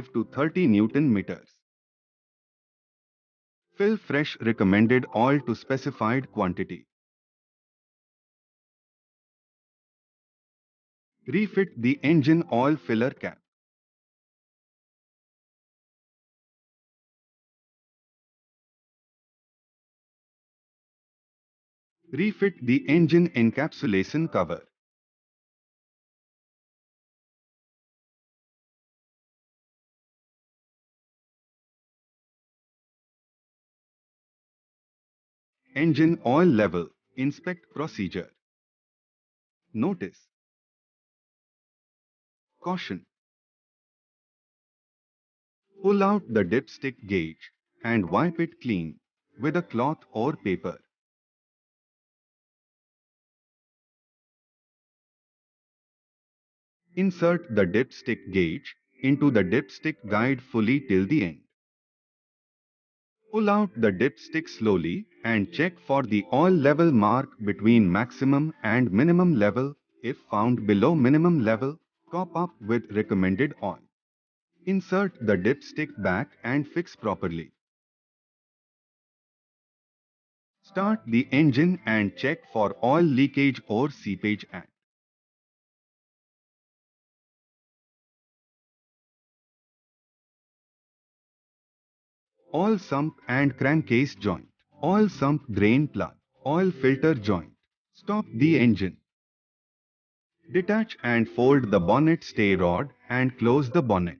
25 to 30 Newton meters. Fill fresh recommended oil to specified quantity. Refit the engine oil filler cap. Refit the engine encapsulation cover. Engine oil level. Inspect procedure. Notice. Caution. Pull out the dipstick gauge and wipe it clean with a cloth or paper. Insert the dipstick gauge into the dipstick guide fully till the end. Pull out the dipstick slowly and check for the oil level mark between maximum and minimum level. If found below minimum level, top up with recommended oil. Insert the dipstick back and fix properly. Start the engine and check for oil leakage or seepage at oil sump and crankcase joint, oil sump drain plug, oil filter joint. Stop the engine. Detach and fold the bonnet stay rod and close the bonnet.